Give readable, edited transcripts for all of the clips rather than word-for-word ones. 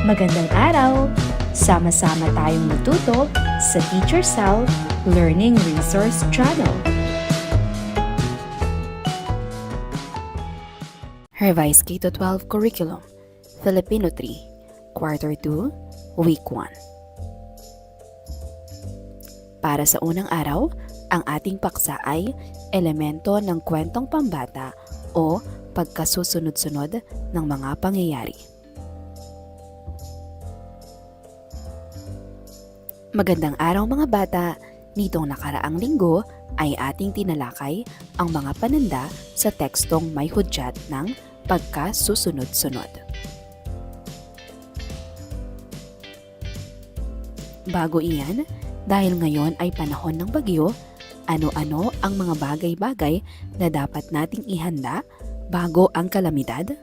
Magandang araw! Sama-sama tayong matuto sa Teacher Sal Learning Resource Channel. Revised K-12 Curriculum, Filipino 3, Quarter 2, Week 1. Para sa unang araw, ang ating paksa ay elemento ng kwentong pambata o pagkasusunod-sunod ng mga pangyayari. Magandang araw mga bata! Nitong nakaraang linggo ay ating tinalakay ang mga pananda sa tekstong may hudyat ng pagkasusunod-sunod. Bago iyan, dahil ngayon ay panahon ng bagyo, ano-ano ang mga bagay-bagay na dapat nating ihanda bago ang kalamidad?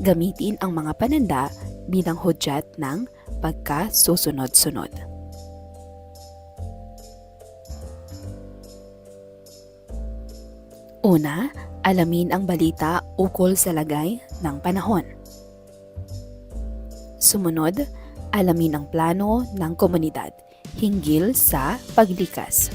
Gamitin ang mga pananda bilang hudyat ng pagkasusunod-sunod. Una, alamin ang balita ukol sa lagay ng panahon. Sumunod, alamin ang plano ng komunidad hinggil sa paglikas.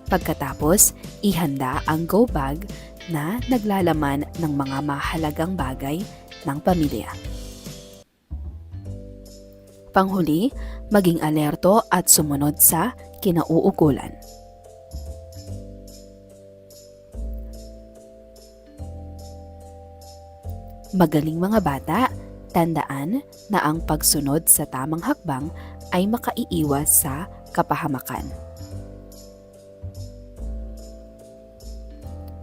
Pagkatapos, ihanda ang go bag na naglalaman ng mga mahalagang bagay ng pamilya. Panghuli, maging alerto at sumunod sa kinauukulan. Magaling mga bata, tandaan na ang pagsunod sa tamang hakbang ay makaiiwas sa kapahamakan.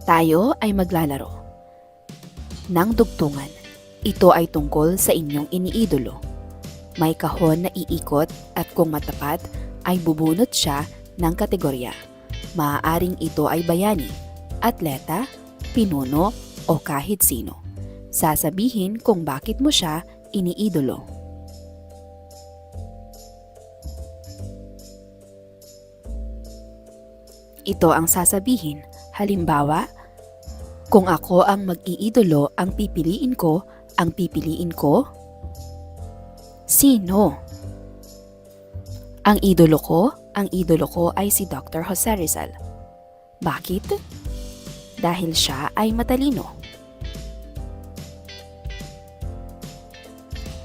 Tayo ay maglalaro ng dugtungan. Ito ay tungkol sa inyong iniidolo. May kahon na iikot at kung matapat ay bubunot siya ng kategorya. Maaaring ito ay bayani, atleta, pinuno o kahit sino. Sasabihin kung bakit mo siya iniidolo. Ito ang sasabihin. Halimbawa, kung ako ang mag-iidolo, ang pipiliin ko, sino? Ang idolo ko ay si Dr. Jose Rizal. Bakit? Dahil siya ay matalino.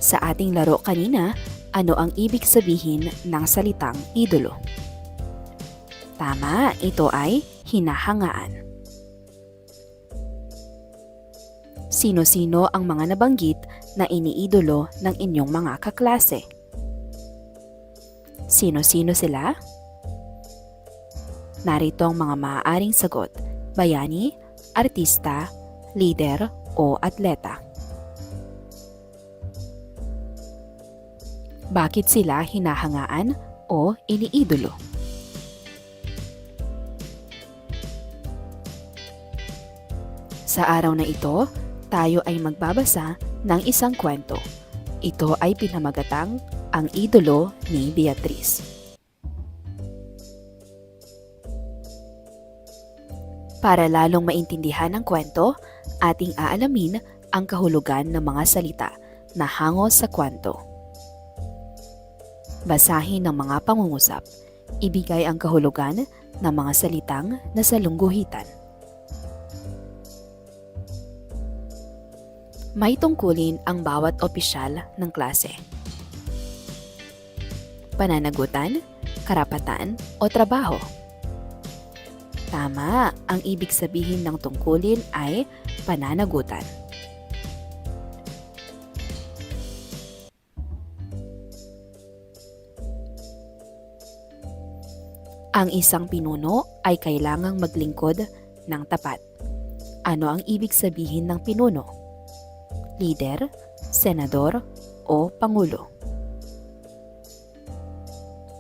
Sa ating laro kanina, ano ang ibig sabihin ng salitang idolo? Tama, ito ay hinahangaan. Sino-sino ang mga nabanggit na iniidolo ng inyong mga kaklase? Sino-sino sila? Narito ang mga maaaring sagot: bayani, artista, leader o atleta. Bakit sila hinahangaan o iniidolo? Sa araw na ito, tayo ay magbabasa ng isang kwento. Ito ay pinamagatang Ang Idolo ni Beatriz. Para lalong maintindihan ang kwento, ating aalamin ang kahulugan ng mga salita na hango sa kwento. Basahin ang mga pangungusap. Ibigay ang kahulugan ng mga salitang nasa lungguhitan. May tungkulin ang bawat opisyal ng klase. Pananagutan, karapatan o trabaho. Tama, ang ibig sabihin ng tungkulin ay pananagutan. Ang isang pinuno ay kailangang maglingkod ng tapat. Ano ang ibig sabihin ng pinuno? Leader, senador o pangulo?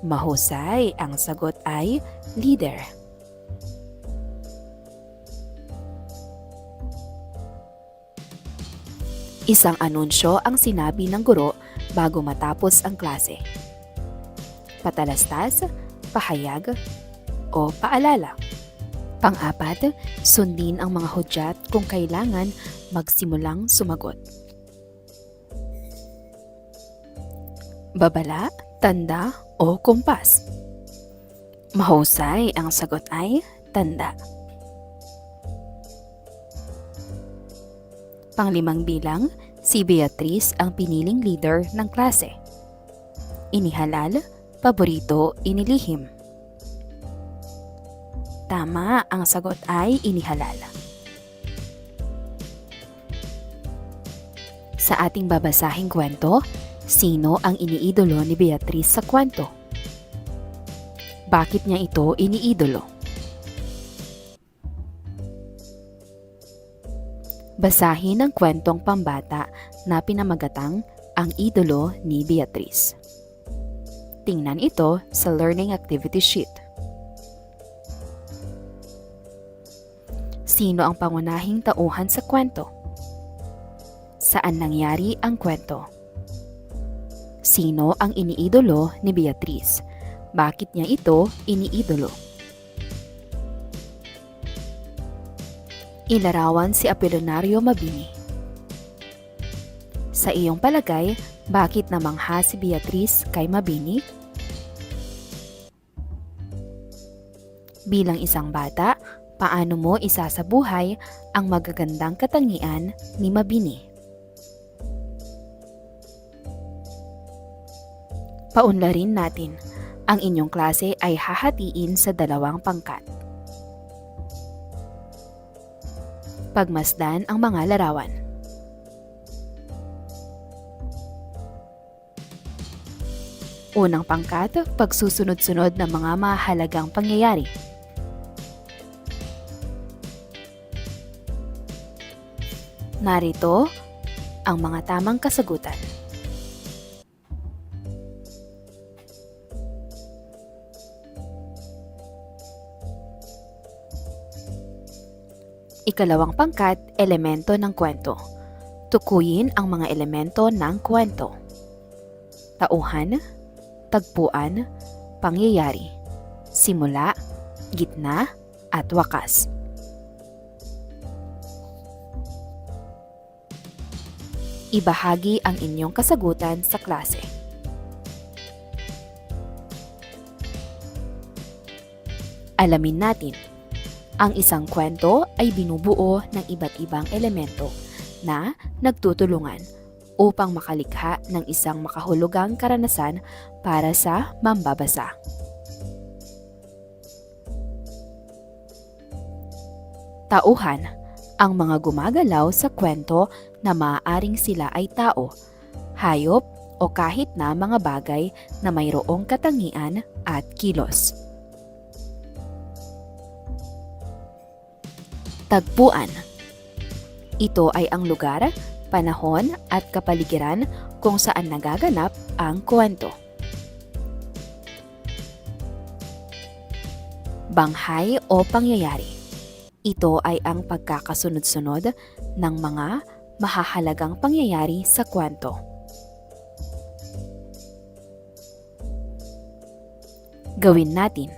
Mahusay, ang sagot ay leader. Isang anunsyo ang sinabi ng guro bago matapos ang klase. Patalastas, pahayag o paalala. Pang-apat, sundin ang mga hudyat kung kailangan magsimulang sumagot. Babala, tanda o kumpas? Mahusay, ang sagot ay tanda. Panglimang bilang, si Beatrice ang piniling leader ng klase. Inihalal, paborito, inilihim. Tama, ang sagot ay inihalal. Sa ating babasahing kwento, sino ang iniidolo ni Beatrice sa kwento? Bakit niya ito iniidolo? Basahin ang kwentong pambata na pinamagatang Ang Idolo ni Beatrice. Tingnan ito sa Learning Activity Sheet. Sino ang pangunahing tauhan sa kwento? Saan nangyari ang kwento? Sino ang iniidolo ni Beatrice? Bakit niya ito iniidolo? Ilarawan si Apolinario Mabini. Sa iyong palagay, bakit namangha si Beatrice kay Mabini? Bilang isang bata, paano mo isasabuhay ang magagandang katangian ni Mabini? Paunlarin natin, ang inyong klase ay hahatiin sa 2 pangkat. Pagmasdan ang mga larawan. Unang pangkat, pagsusunod-sunod ng mga mahalagang pangyayari. Narito ang mga tamang kasagutan. Ikalawang pangkat, elemento ng kwento. Tukuyin ang mga elemento ng kwento. Tauhan, tagpuan, pangyayari, simula, gitna, at wakas. Ibahagi ang inyong kasagutan sa klase. Alamin natin. Ang isang kwento ay binubuo ng iba't ibang elemento na nagtutulungan upang makalikha ng isang makahulugang karanasan para sa mambabasa. Tauhan, ang mga gumagalaw sa kwento na maaaring sila ay tao, hayop o kahit na mga bagay na mayroong katangian at kilos. Tagpuan. Ito ay ang lugar, panahon at kapaligiran kung saan nagaganap ang kwento. Banghay o pangyayari. Ito ay ang pagkakasunod-sunod ng mga mahahalagang pangyayari sa kwento. Gawin natin.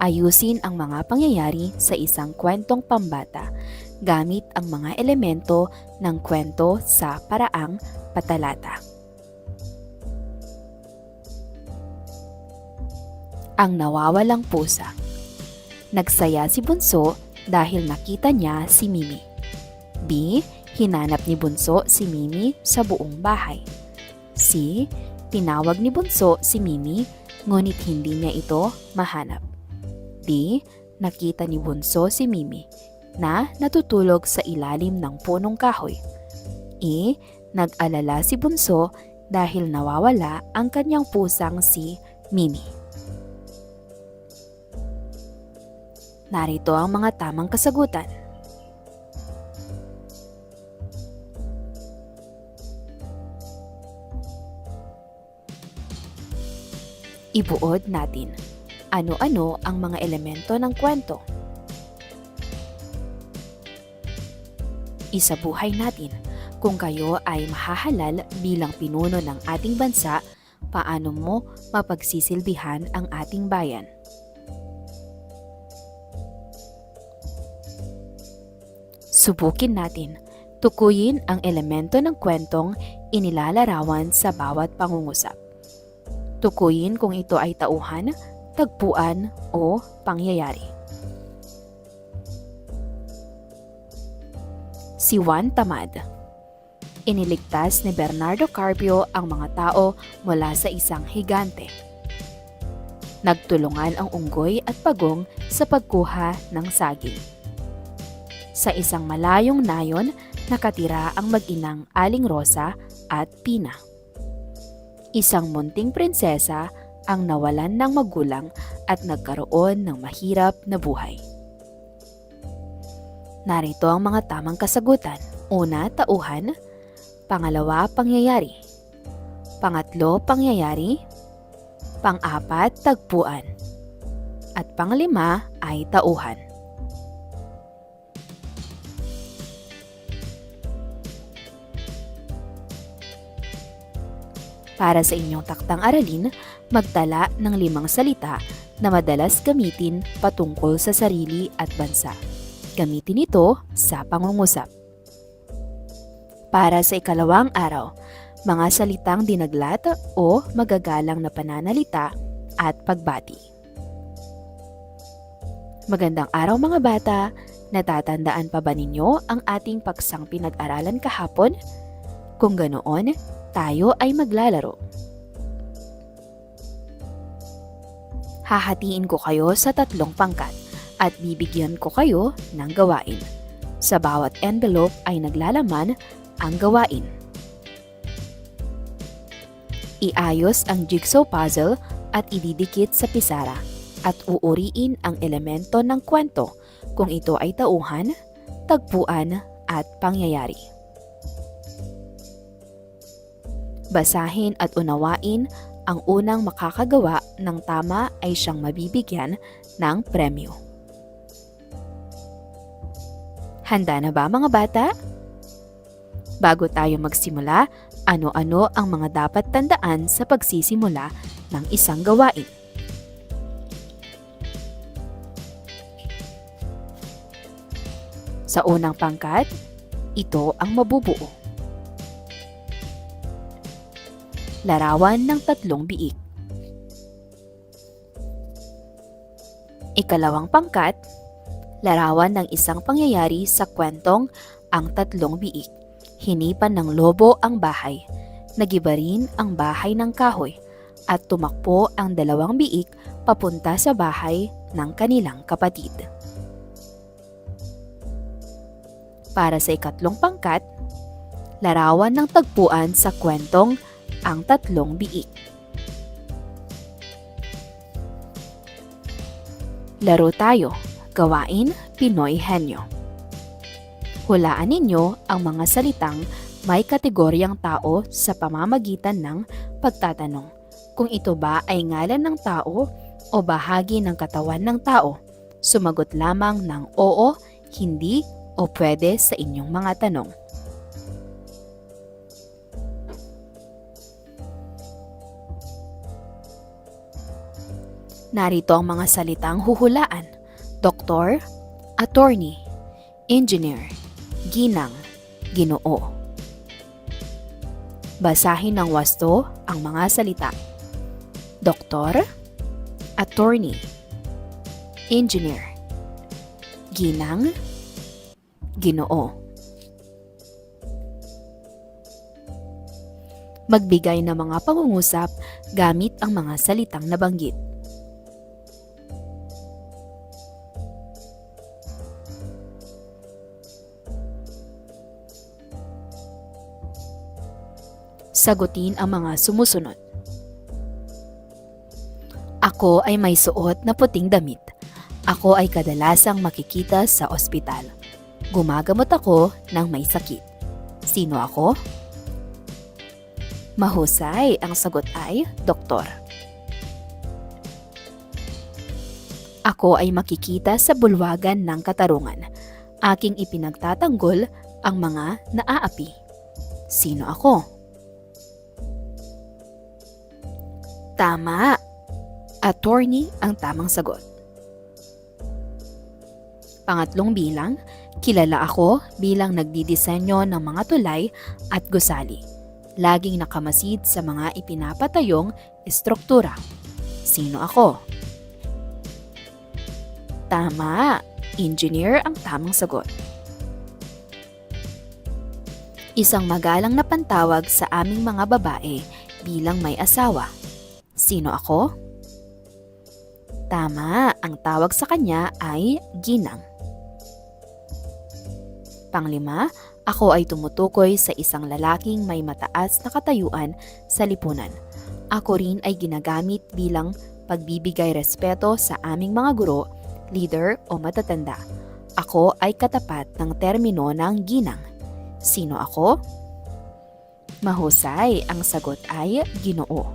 Ayusin ang mga pangyayari sa isang kwentong pambata gamit ang mga elemento ng kwento sa paraang patalata. Ang nawawalang pusa. Nagsaya si Bunso dahil nakita niya si Mimi. B. Hinanap ni Bunso si Mimi sa buong bahay. C. Tinawag ni Bunso si Mimi ngunit hindi niya ito mahanap. D. Nakita ni Bunso si Mimi na natutulog sa ilalim ng punong kahoy. E. Nag-alala si Bunso dahil nawawala ang kanyang pusang si Mimi. Narito ang mga tamang kasagutan. Ibuod natin. Ano-ano ang mga elemento ng kwento? Isabuhay natin. Kung kayo ay mahahalal bilang pinuno ng ating bansa, paano mo mapagsisilbihan ang ating bayan? Subukin natin. Tukuyin ang elemento ng kwentong inilalarawan sa bawat pangungusap. Tukuyin kung ito ay tauhan, tagpuan o pangyayari. Si Juan Tamad. Iniligtas ni Bernardo Carpio ang mga tao mula sa isang higante. Nagtulungan ang unggoy at pagong sa pagkuha ng saging. Sa isang malayong nayon, nakatira ang mag-inang Aling Rosa at Pina. Isang munting prinsesa ang nawalan ng magulang at nagkaroon ng mahirap na buhay. Narito ang mga tamang kasagutan. Una, tauhan. Pangalawa, pangyayari. Pangatlo, pangyayari. Pang-apat, tagpuan. At panglima ay tauhan. Para sa inyong taktang aralin, magtala ng 5 salita na madalas gamitin patungkol sa sarili at bansa. Gamitin ito sa pangungusap. Para sa ikalawang araw, mga salitang dinaglat o magagalang na pananalita at pagbati. Magandang araw mga bata! Natatandaan pa ba ninyo ang ating paksang pinag-aralan kahapon? Kung ganoon, tayo ay maglalaro. Hahatiin ko kayo sa 3 pangkat at bibigyan ko kayo ng gawain. Sa bawat envelope ay naglalaman ang gawain. Iayos ang jigsaw puzzle at ididikit sa pisara at uuriin ang elemento ng kwento kung ito ay tauhan, tagpuan at pangyayari. Basahin at unawain, ang unang makakagawa ng tama ay siyang mabibigyan ng premyo. Handa na ba mga bata? Bago tayo magsimula, ano-ano ang mga dapat tandaan sa pagsisimula ng isang gawain? Sa unang pangkat, ito ang mabubuo. Larawan ng 3 biik. Ikalawang pangkat, larawan ng isang pangyayari sa kwentong ang 3 biik. Hinipan ng lobo ang bahay, nagiba rin ang bahay ng kahoy, at tumakbo ang 2 biik papunta sa bahay ng kanilang kapatid. Para sa ikatlong pangkat, larawan ng tagpuan sa kwentong ang 3 biik. Laro tayo. Gawain Pinoy Henyo. Hulaan ninyo ang mga salitang may kategoryang tao sa pamamagitan ng pagtatanong kung ito ba ay ngalan ng tao o bahagi ng katawan ng tao. Sumagot lamang ng oo, hindi o pwede sa inyong mga tanong. Narito ang mga salitang huhulaan: doktor, attorney, engineer, ginang, ginoo. Basahin ng wasto ang mga salita: doktor, attorney, engineer, ginang, ginoo. Magbigay ng mga pangungusap gamit ang mga salitang nabanggit. Sagutin ang mga sumusunod. Ako ay may suot na puting damit. Ako ay kadalasang makikita sa ospital. Gumagamot ako ng may sakit. Sino ako? Mahusay, ang sagot ay doktor. Ako ay makikita sa bulwagan ng katarungan. Aking ipinagtatanggol ang mga naaapi. Sino ako? Tama! Attorney ang tamang sagot. Pangatlong bilang, Kilala ako bilang nagdidisenyo ng mga tulay at gusali. Laging nakamasid sa mga ipinapatayong estruktura. Sino ako? Tama, engineer ang tamang sagot. Isang magalang na pantawag sa aming mga babae bilang may asawa. Sino ako? Tama, ang tawag sa kanya ay ginang. Panglima, ako ay tumutukoy sa isang lalaking may mataas na katayuan sa lipunan. Ako rin ay ginagamit bilang pagbibigay respeto sa aming mga guro, leader o matatanda. Ako ay katapat ng termino ng ginang. Sino ako? Mahusay, ang sagot ay Ginoo.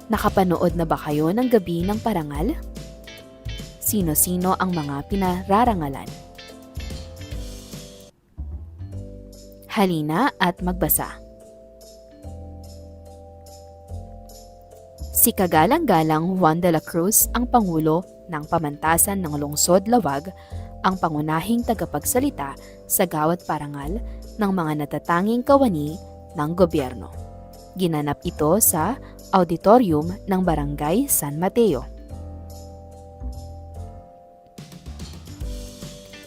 Nakapanood na ba kayo ng Gabi ng Parangal? Sino-sino ang mga pinararangalan? Halina at magbasa. Si Kagalang-galang Juan de la Cruz ang Pangulo ng Pamantasan ng Lungsod Lawag, ang pangunahing tagapagsalita sa gawat parangal ng mga natatanging kawani ng gobyerno. Ginanap ito sa auditorium ng Barangay San Mateo.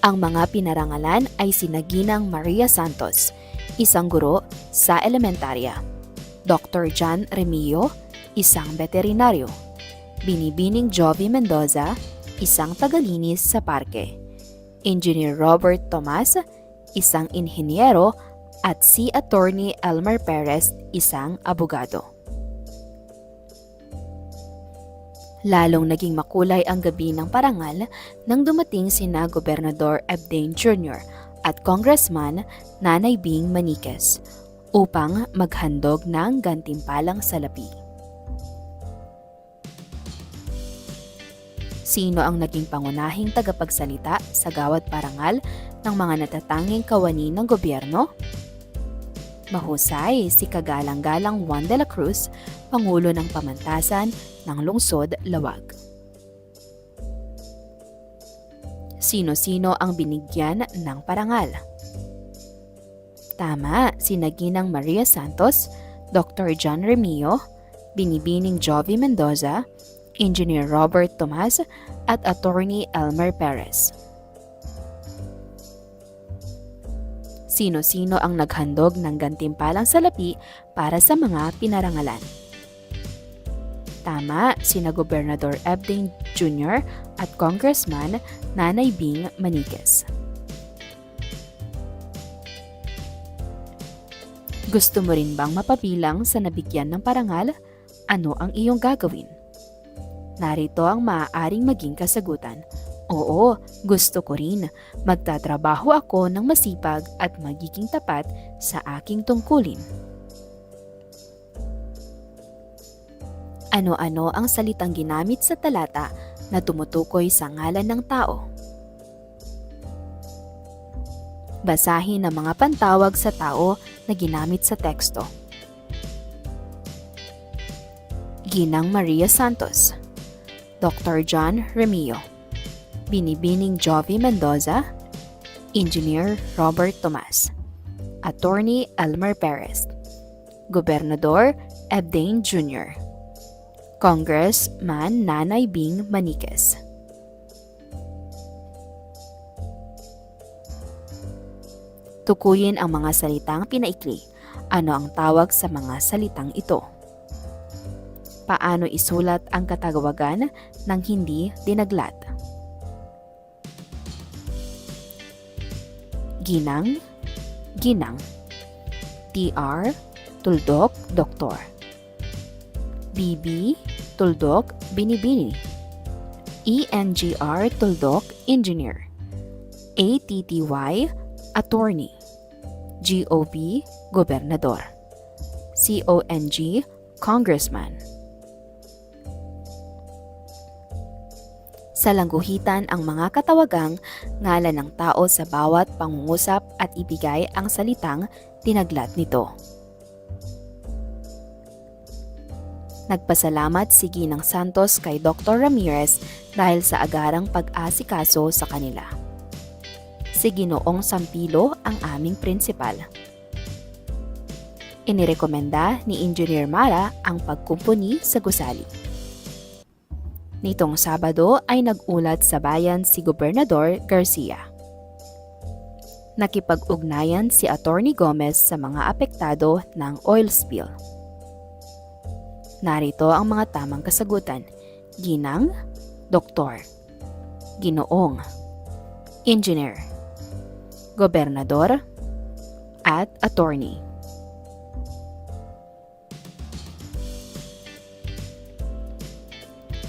Ang mga pinarangalan ay sina Ginang Maria Santos, isang guro sa elementarya, Dr. John Remillo, isang veterinaryo, Binibining Jovi Mendoza, isang tagalinis sa parke, Engineer Robert Tomas, isang inhinyero, at si Attorney Elmer Perez, isang abogado. Lalong naging makulay ang gabi ng parangal nang dumating sina Gobernador Ebdane Jr. at Congressman Nanay Bing Maniquez upang maghandog ng gantimpalang salapi. Sino ang naging pangunahing tagapagsalita sa gawat parangal ng mga natatanging kawani ng gobyerno? Mahusay, si Kagalang-galang Juan de la Cruz, Pangulo ng Pamantasan ng Lungsod Lawag. Sino-sino ang binigyan ng parangal? Tama, sina Ginang Maria Santos, Dr. John Remillo, Binibining Jovi Mendoza, Engineer Robert Tomas, at Attorney Elmer Perez. Sino-sino ang naghandog ng gantimpalang salapi para sa mga pinarangalan? Tama, sina Gobernador Ebdane Jr. at Congressman Nanay Bing Maniquez. Gusto mo rin bang mapabilang sa nabigyan ng parangal? Ano ang iyong gagawin? Narito ang maaaring maging kasagutan. Oo, gusto ko rin. Magtatrabaho ako ng masipag at magiging tapat sa aking tungkulin. Ano-ano ang salitang ginamit sa talata na tumutukoy sa ngalan ng tao? Basahin ang mga pantawag sa tao na ginamit sa teksto. Ginang Maria Santos, Dr. John Remillo, Binibining Jovi Mendoza, Engineer Robert Tomas, Attorney Elmer Perez, Gobernador Ebdane Jr., Congressman Nanay Bing Maniquez. Tukuyin ang mga salitang pinaikli. Ano ang tawag sa mga salitang ito? Paano isulat ang katawagan ng hindi dinaglat? Ginang, ginang. TR, tuldok, doktor. BB, tuldok, binibini. ENGR, tuldok, engineer. ATTY, attorney. GOP, gobernador. CONG, congressman. Sa langguhitan ang mga katawagang ngalan ng tao sa bawat pangungusap at ibigay ang salitang tinaglat nito. Nagpasalamat si Ginang Santos kay Dr. Ramirez dahil sa agarang pag-asikaso sa kanila. Si Ginoong Sampilo ang aming prinsipal. Inirekomenda ni Engineer Mara ang pagkumpuni sa gusali. Nitong Sabado ay nag-ulat sa bayan si Gobernador Garcia. Nakipag-ugnayan si Attorney Gomez sa mga apektado ng oil spill. Narito ang mga tamang kasagutan: Ginang, Doktor, Ginoong, Engineer, Gobernador, at Attorney.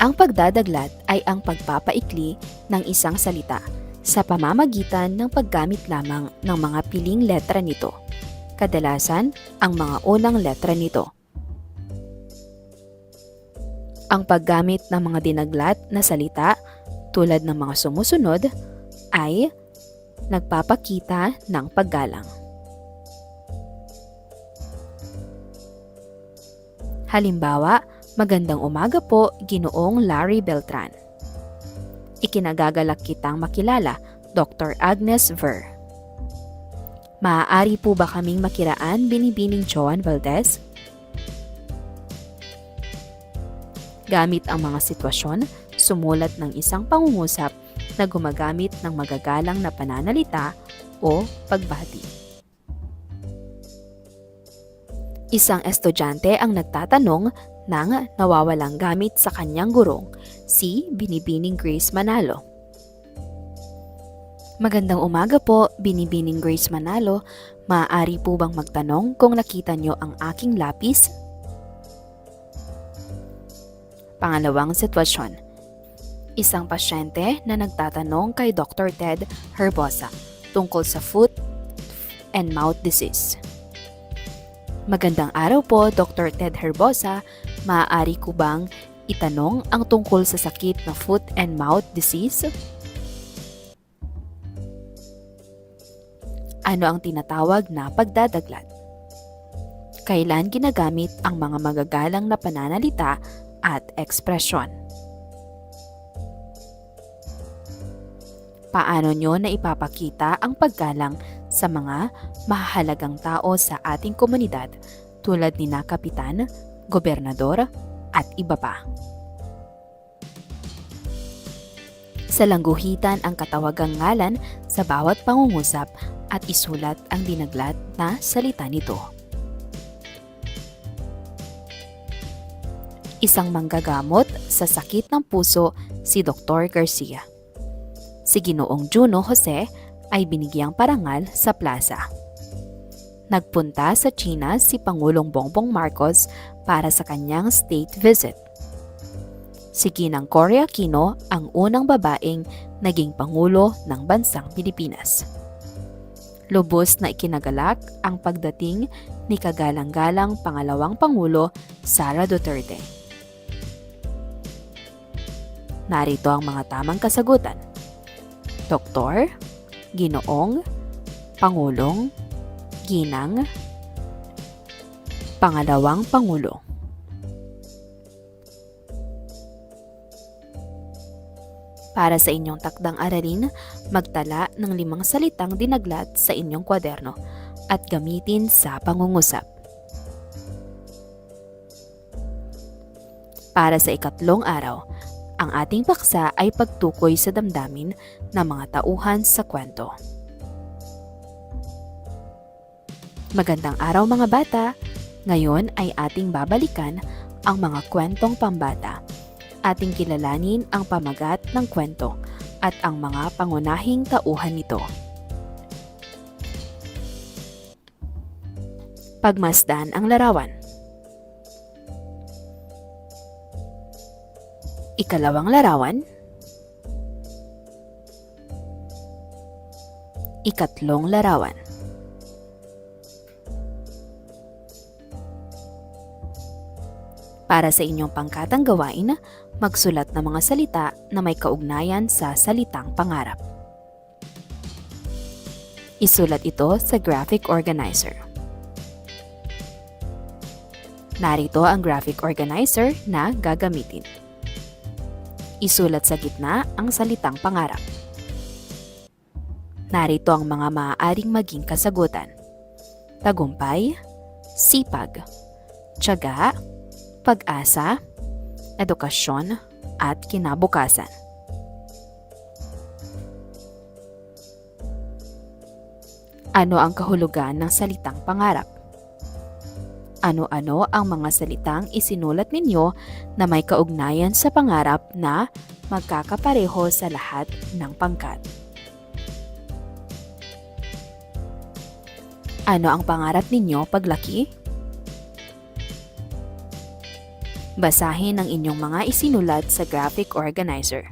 Ang pagdadaglat ay ang pagpapaikli ng isang salita sa pamamagitan ng paggamit lamang ng mga piling letra nito, kadalasan ang mga unang letra nito. Ang paggamit ng mga dinaglat na salita tulad ng mga sumusunod ay nagpapakita ng paggalang. Halimbawa, magandang umaga po, Ginoong Larry Beltran. Ikinagagalak kitang makilala, Dr. Agnes Ver. Maaari po ba kaming makiraan, Binibining Joan Valdez? Gamit ang mga sitwasyon, sumulat ng isang pangungusap na gumagamit ng magagalang na pananalita o pagbati. Isang estudyante ang nagtatanong ng nawawalang gamit sa kanyang gurong, si Binibining Grace Manalo. Magandang umaga po, Binibining Grace Manalo. Maaari po bang magtanong kung nakita niyo ang aking lapis? Pangalawang sitwasyon. Isang pasyente na nagtatanong kay Dr. Ted Herbosa tungkol sa foot and mouth disease. Magandang araw po, Dr. Ted Herbosa. Maaari ko bang itanong ang tungkol sa sakit na foot and mouth disease? Ano ang tinatawag na pagdadaglat? Kailan ginagamit ang mga magagalang na pananalita at ekspresyon? Paano nyo na ipapakita ang paggalang sa mga mahalagang tao sa ating komunidad tulad ni na kapitan, gobernador, at iba pa? Sa langguhitan ang katawagang ngalan sa bawat pangungusap at isulat ang dinaglat na salita nito. Isang manggagamot sa sakit ng puso si Dr. Garcia. Si Ginoong Juno Jose ay binigyang parangal sa plaza. Nagpunta sa China si Pangulong Bongbong Marcos para sa kanyang state visit. Si Ginang Cory Aquino ang unang babaeng naging Pangulo ng bansang Pilipinas. Lubos na ikinagalak ang pagdating ni kagalang-galang pangalawang Pangulo Sara Duterte. Narito ang mga tamang kasagutan: Doktor, Ginoong, Pangulong, Ginang, Pangalawang Pangulo. Para sa inyong takdang aralin, magtala ng 5 salitang dinaglat sa inyong kwaderno at gamitin sa pangungusap. Para sa ikatlong araw, ang ating paksa ay pagtukoy sa damdamin ng mga tauhan sa kwento. Magandang araw mga bata! Ngayon ay ating babalikan ang mga kwentong pambata. Ating kilalanin ang pamagat ng kwento at ang mga pangunahing tauhan nito. Pagmasdan ang larawan. Ikalawang larawan. Ikatlong larawan. Para sa inyong pangkatang gawain, magsulat ng mga salita na may kaugnayan sa salitang pangarap. Isulat ito sa graphic organizer. Narito ang graphic organizer na gagamitin. Isulat sa gitna ang salitang pangarap. Narito ang mga maaaring maging kasagutan: tagumpay, sipag, tiyaga, pag-asa, edukasyon, at kinabukasan. Ano ang kahulugan ng salitang pangarap? Ano-ano ang mga salitang isinulat ninyo na may kaugnayan sa pangarap na magkakapareho sa lahat ng pangkat? Ano ang pangarap ninyo paglaki? Basahin ang inyong mga isinulat sa graphic organizer.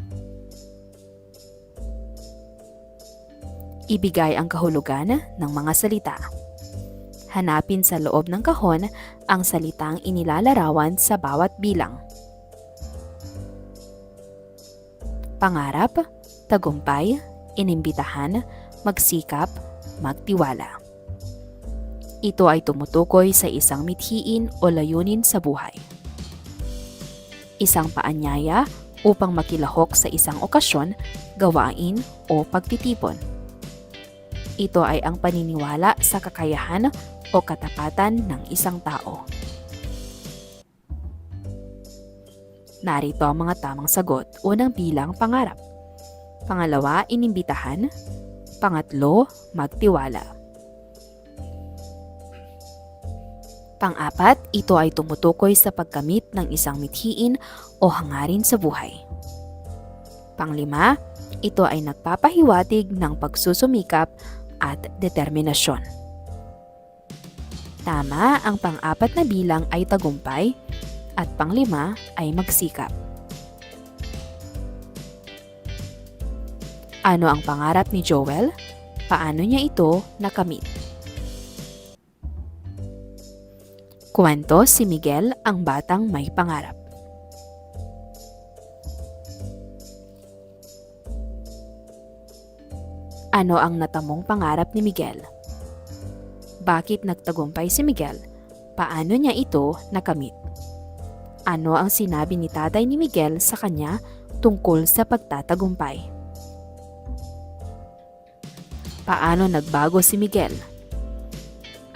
Ibigay ang kahulugan ng mga salita. Hanapin sa loob ng kahon ang salitang inilalarawan sa bawat bilang. Pangarap, tagumpay, inimbitahan, magsikap, magtiwala. Ito ay tumutukoy sa isang mithiin o layunin sa buhay. Isang paanyaya upang makilahok sa isang okasyon, gawain o pagtitipon. Ito ay ang paniniwala sa kakayahan o katapatan ng isang tao. Narito ang mga tamang sagot. Unang bilang, pangarap. Pangalawa, inimbitahan. Pangatlo, magtiwala. Pang-apat, ito ay tumutukoy sa pagkamit ng isang mithiin o hangarin sa buhay. Pang-lima, ito ay nagpapahiwatig ng pagsusumikap at determinasyon. Tama, ang pang-apat na bilang ay tagumpay at pang-lima ay magsikap. Ano ang pangarap ni Joel? Paano niya ito nakamit? Kwento, si Miguel ang batang may pangarap. Ano ang natamong pangarap ni Miguel? Bakit nagtagumpay si Miguel? Paano niya ito nakamit? Ano ang sinabi ni tatay ni Miguel sa kanya tungkol sa pagtatagumpay? Paano nagbago si Miguel?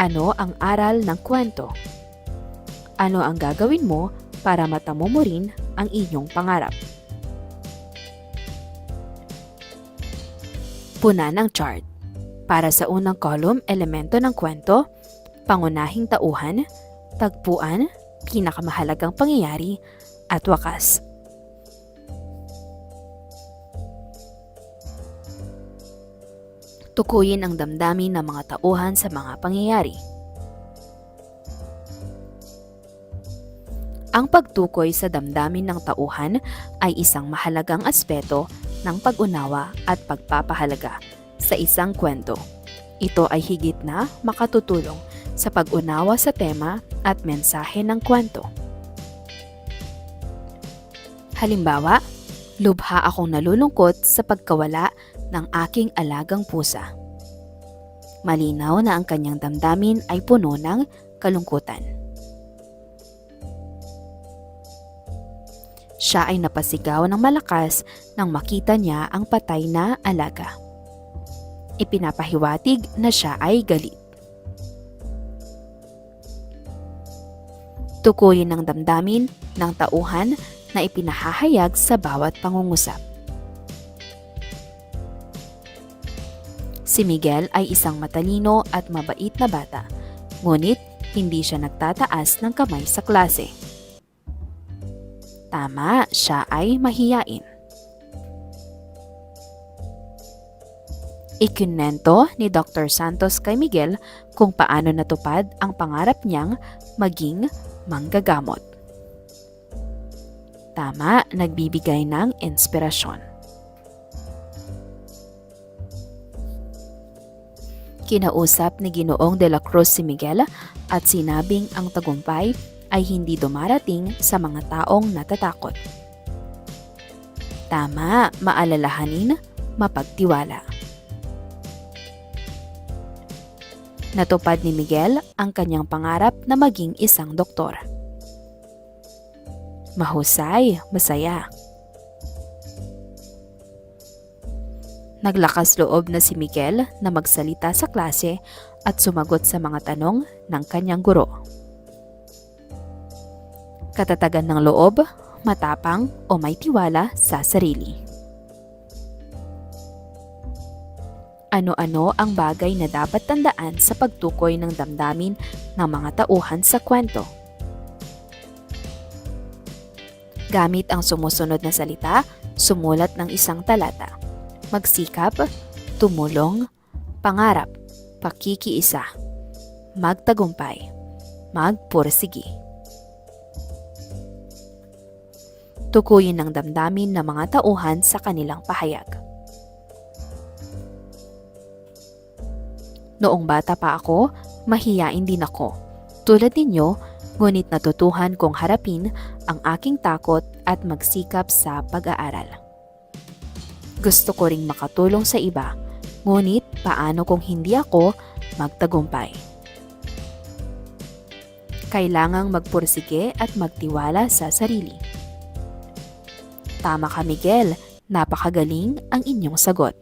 Ano ang aral ng kwento? Ano ang gagawin mo para matamo mo rin ang inyong pangarap? Puna ng chart. Para sa unang column, elemento ng kwento, pangunahing tauhan, tagpuan, pinakamahalagang pangyayari, at wakas. Tukuyin ang damdamin ng mga tauhan sa mga pangyayari. Ang pagtukoy sa damdamin ng tauhan ay isang mahalagang aspeto ng pag-unawa at pagpapahalaga sa isang kwento. Ito ay higit na makatutulong sa pag-unawa sa tema at mensahe ng kwento. Halimbawa, lubha akong nalulungkot sa pagkawala ng aking alagang pusa. Malinaw na ang kanyang damdamin ay puno ng kalungkutan. Siya ay napasigaw ng malakas nang makita niya ang patay na alaga. Ipinapahiwatig na siya ay galit. Tukuyin ang damdamin ng tauhan na ipinahahayag sa bawat pangungusap. Si Miguel ay isang matalino at mabait na bata, ngunit hindi siya nagtataas ng kamay sa klase. Tama, siya ay mahiyain. Ikinento ni Dr. Santos kay Miguel kung paano natupad ang pangarap niyang maging manggagamot. Tama, nagbibigay ng inspirasyon. Kinausap ni Ginoong de la Cruz si Miguel at sinabing ang tagumpay ay hindi dumarating sa mga taong natatakot. Tama, maalalahanin, mapagtiwala. Natupad ni Miguel ang kanyang pangarap na maging isang doktor. Mahusay, masaya. Naglakas loob na si Miguel na magsalita sa klase at sumagot sa mga tanong ng kanyang guro. Katatagan ng loob, matapang o may tiwala sa sarili. Ano-ano ang bagay na dapat tandaan sa pagtukoy ng damdamin ng mga tauhan sa kwento? Gamit ang sumusunod na salita, sumulat ng isang talata. Magsikap, tumulong, pangarap, pakikiisa, magtagumpay, magpursigi. Tukuyin ng damdamin ng mga tauhan sa kanilang pahayag. Noong bata pa ako, mahiyain din ako. Tulad ninyo, ngunit natutuhan kong harapin ang aking takot at magsikap sa pag-aaral. Gusto ko ring makatulong sa iba, ngunit paano kung hindi ako magtagumpay? Kailangang magpursige at magtiwala sa sarili. Tama ka, Miguel, napakagaling ang inyong sagot.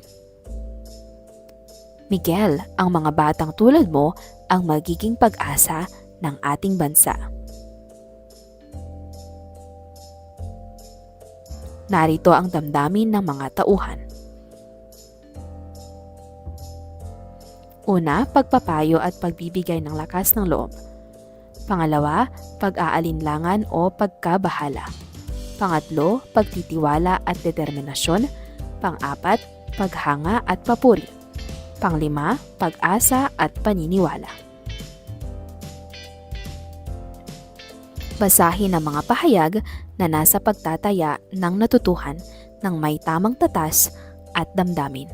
Miguel, ang mga batang tulad mo ang magiging pag-asa ng ating bansa. Narito ang damdamin ng mga tauhan. Una, pagpapayo at pagbibigay ng lakas ng loob. Pangalawa, pag-aalinlangan o pagkabahala. Pangatlo, pagtitiwala at determinasyon. Pang-apat, paghanga at papuri. Panglima, pag-asa at paniniwala. Basahin ang mga pahayag na nasa pagtataya ng natutuhan ng may tamang tatas at damdamin.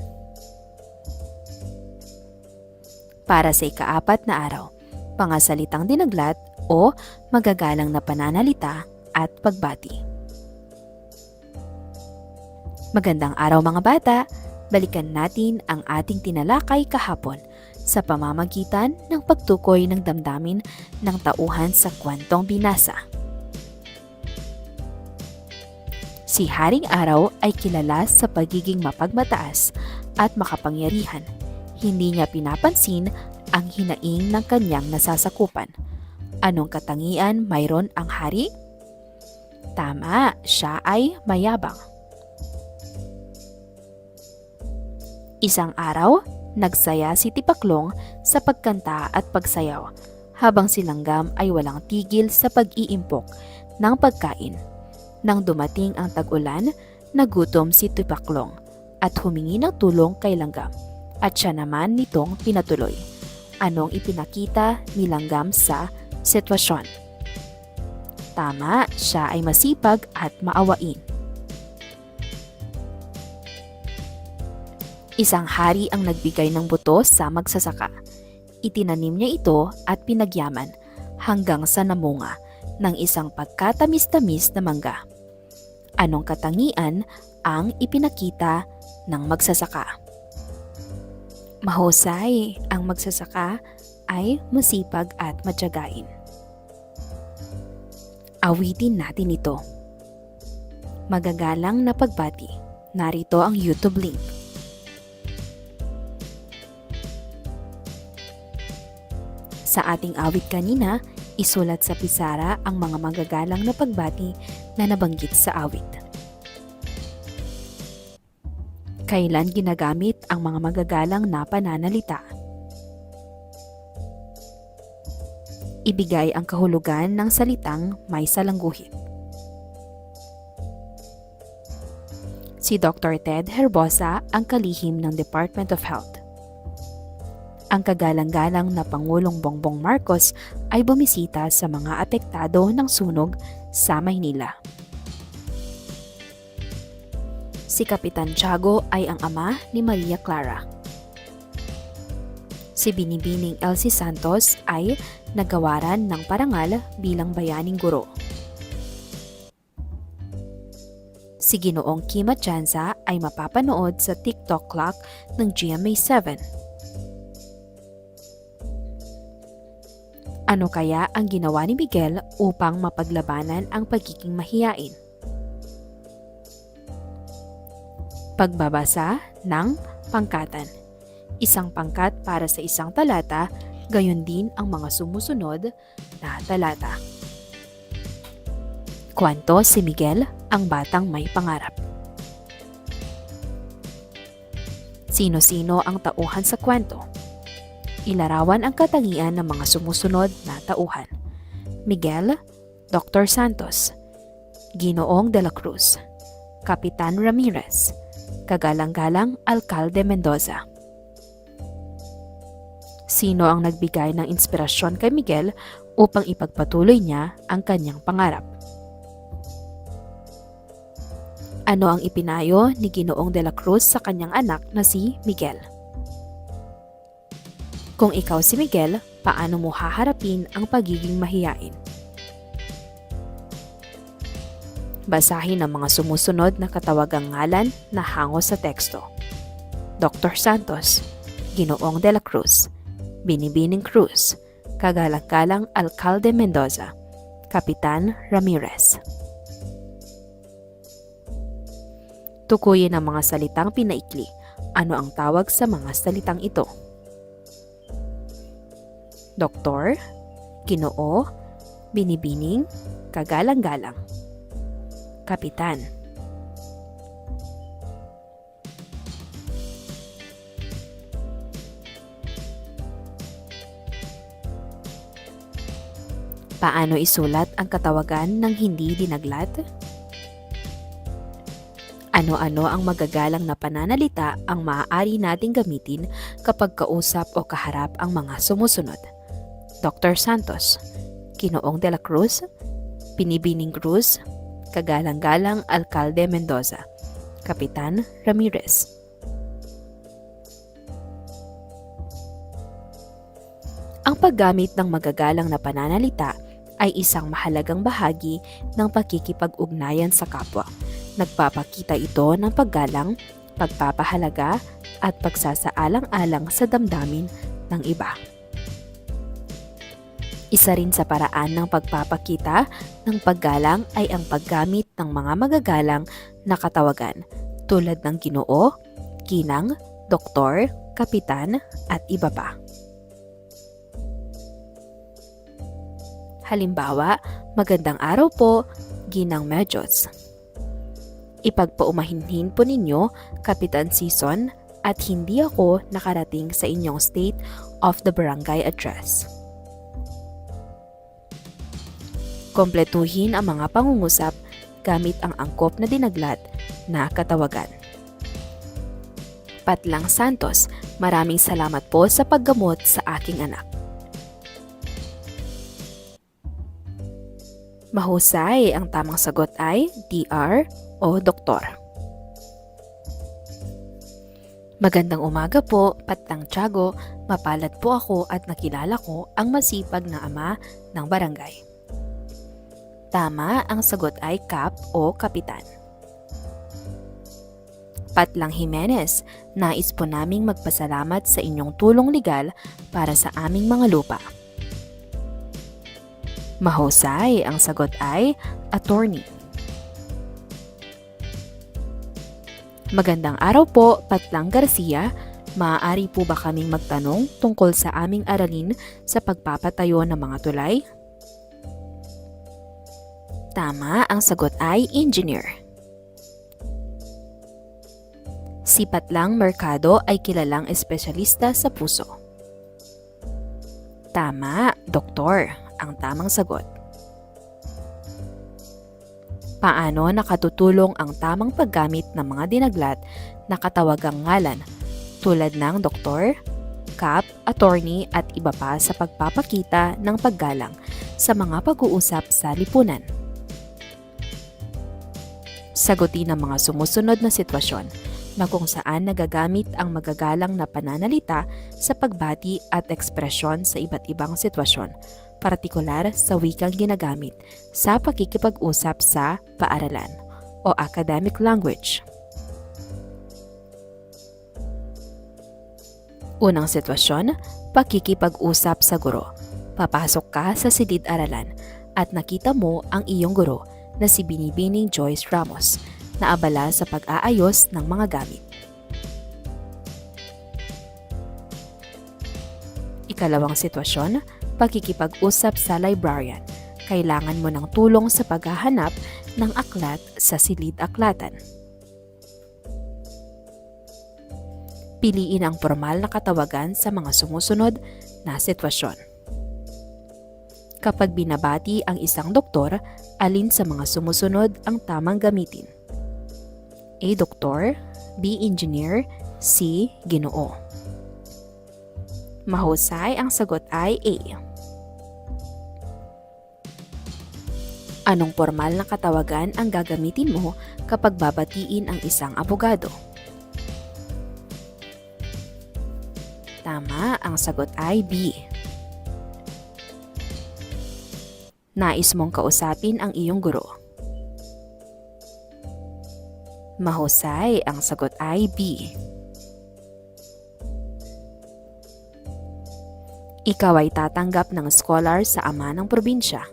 Para sa ika-4 na araw, pangasalitang dinaglat o magagalang na pananalita at pagbati. Magandang araw mga bata! Balikan natin ang ating tinalakay kahapon sa pamamagitan ng pagtukoy ng damdamin ng tauhan sa kwentong binasa. Si Haring Araw ay kilala sa pagiging mapagmataas at makapangyarihan. Hindi niya pinapansin ang hinaing ng kanyang nasasakupan. Anong katangian mayroon ang hari? Tama, siya ay mayabang. Isang araw, nagsaya si Tipaklong sa pagkanta at pagsayaw habang si Langgam ay walang tigil sa pag-iimpok ng pagkain. Nang dumating ang tag-ulan, nagutom si Tipaklong at humingi ng tulong kay Langgam at siya naman nitong pinatuloy. Anong ipinakita ni Langgam sa sitwasyon? Tama, siya ay masipag at maawain. Isang hari ang nagbigay ng buto sa magsasaka. Itinanim niya ito at pinagyaman hanggang sa namunga ng isang pagkatamis-tamis na mangga. Anong katangian ang ipinakita ng magsasaka? Mahusay, ang magsasaka ay masipag at matyagain. Awitin natin ito. Magagalang na pagbati. Narito ang YouTube link. Sa ating awit kanina, isulat sa pisara ang mga magagalang na pagbati na nabanggit sa awit. Kailan ginagamit ang mga magagalang na pananalita? Ibigay ang kahulugan ng salitang may salangguhit. Si Dr. Ted Herbosa ang kalihim ng Department of Health. Ang kagalang-galang na Pangulong Bongbong Marcos ay bumisita sa mga apektado ng sunog sa Maynila. Si Kapitan Tiago ay ang ama ni Maria Clara. Si Binibining Elsie Santos ay nagawaran ng parangal bilang bayaning guro. Si Ginoong Kim Atienza ay mapapanood sa TikTok clock ng GMA7. Ano kaya ang ginawa ni Miguel upang mapaglabanan ang pagiging mahiyain? Pagbabasa ng Pangkatan. Isang pangkat para sa isang talata, gayon din ang mga sumusunod na talata. Kwento si Miguel, ang batang may pangarap. Sino-sino ang tauhan sa kwento? Ilarawan ang katangian ng mga sumusunod na tauhan. Miguel, Dr. Santos. Ginoong de la Cruz. Kapitan Ramirez. Kagalang-galang Alcalde Mendoza. Sino ang nagbigay ng inspirasyon kay Miguel upang ipagpatuloy niya ang kanyang pangarap? Ano ang ipinayo ni Ginoong de la Cruz sa kanyang anak na si Miguel? Kung ikaw si Miguel, paano mo haharapin ang pagiging mahiyain? Basahin ang mga sumusunod na katawagang ngalan na hango sa teksto. Dr. Santos, Ginoong de la Cruz, Binibining Cruz, Kagalang-galang Alcalde Mendoza, Kapitan Ramirez. Tukuyin ang mga salitang pinaikli. Ano ang tawag sa mga salitang ito? Doktor, Ginoo, Binibining, Kagalang-galang. Kapitan. Paano isulat ang katawagan ng hindi dinaglat? Ano-ano ang magagalang na pananalita ang maaari nating gamitin kapag kausap o kaharap ang mga sumusunod? Dr. Santos, Ginoong de la Cruz, Binibining Cruz, Kagalang-galang Alcalde Mendoza, Kapitan Ramirez. Ang paggamit ng magagalang na pananalita ay isang mahalagang bahagi ng pakikipag-ugnayan sa kapwa. Nagpapakita ito ng paggalang, pagpapahalaga at pagsasaalang-alang sa damdamin ng iba. Isa rin sa paraan ng pagpapakita ng paggalang ay ang paggamit ng mga magagalang na katawagan tulad ng Ginoo, Ginang, Doktor, Kapitan at iba pa. Halimbawa, magandang araw po, Ginang Medyos. Ipagpaumahinhin po ninyo, Kapitan Season, at hindi ako nakarating sa inyong state of the barangay address. Kompletuhin ang mga pangungusap gamit ang angkop na dinaglat na katawagan. Patlang Santos, maraming salamat po sa paggamot sa aking anak. Mahusay, ang tamang sagot ay DR o Doktor. Magandang umaga po, Patlang Tiago. Mapalad po ako at nakilala ko ang masipag na ama ng barangay. Tama, ang sagot ay Kap o Kapitan. Patlang Jimenez, nais po naming magpasalamat sa inyong tulong legal para sa aming mga lupa. Mahusay, ang sagot ay Attorney. Magandang araw po, Patlang Garcia. Maaari po ba kaming magtanong tungkol sa aming aralin sa pagpapatayo ng mga tulay? Tama, ang sagot ay Engineer. Si Patlang Mercado ay kilalang espesyalista sa puso. Tama, Doktor. Ang tamang sagot. Paano nakatutulong ang tamang paggamit ng mga dinaglat na katawagang ngalan tulad ng Doktor, Kap, Attorney at iba pa sa pagpapakita ng paggalang sa mga pag-uusap sa lipunan? Sagutin ang mga sumusunod na sitwasyon na kung saan nagagamit ang magagalang na pananalita sa pagbati at ekspresyon sa iba't ibang sitwasyon, partikular sa wikang ginagamit sa pakikipag-usap sa paaralan o academic language. Unang sitwasyon, pakikipag-usap sa guro. Papasok ka sa silid-aralan at nakita mo ang iyong guro na si Binibining Joyce Ramos na abala sa pag-aayos ng mga gamit. Ikalawang sitwasyon, pakikipag-usap sa librarian. Kailangan mo ng tulong sa paghahanap ng aklat sa silid-aklatan. Piliin ang formal na katawagan sa mga sumusunod na sitwasyon. Kapag binabati ang isang doktor, alin sa mga sumusunod ang tamang gamitin? A. Doktor, B. Engineer, C. Ginoo. Mahusay, ang sagot ay A. Anong formal na katawagan ang gagamitin mo kapag babatiin ang isang abogado? Tama, ang sagot ay B. Nais mong kausapin ang iyong guro. Mahusay, ang sagot ay B. Ikaw ay tatanggap ng scholar sa ama ng probinsya.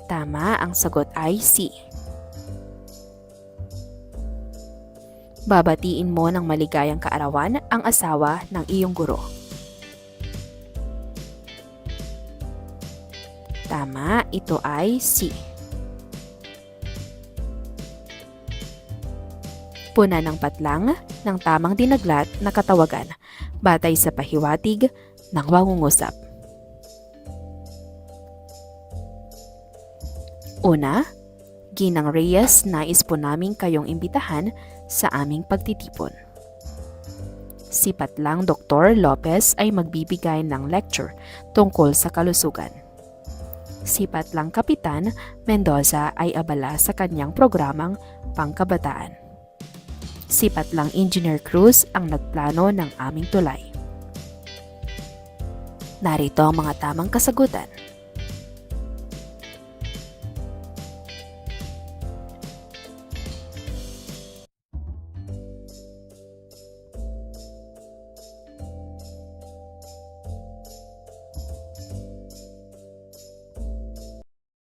Tama, ang sagot ay C. Babatiin mo ng maligayang kaarawan ang asawa ng iyong guro. Tama, ito ay C. Puna ng patlang ng tamang dinaglat na katawagan batay sa pahiwatig ng pangungusap. Una, Ginang Reyes, nais po naming kayong imbitahan sa aming pagtitipon. Si Patlang Dr. Lopez ay magbibigay ng lecture tungkol sa kalusugan. Si Patlang Kapitan Mendoza ay abala sa kanyang programang pangkabataan. Si Patlang Engineer Cruz ang nagplano ng aming tulay. Narito ang mga tamang kasagutan.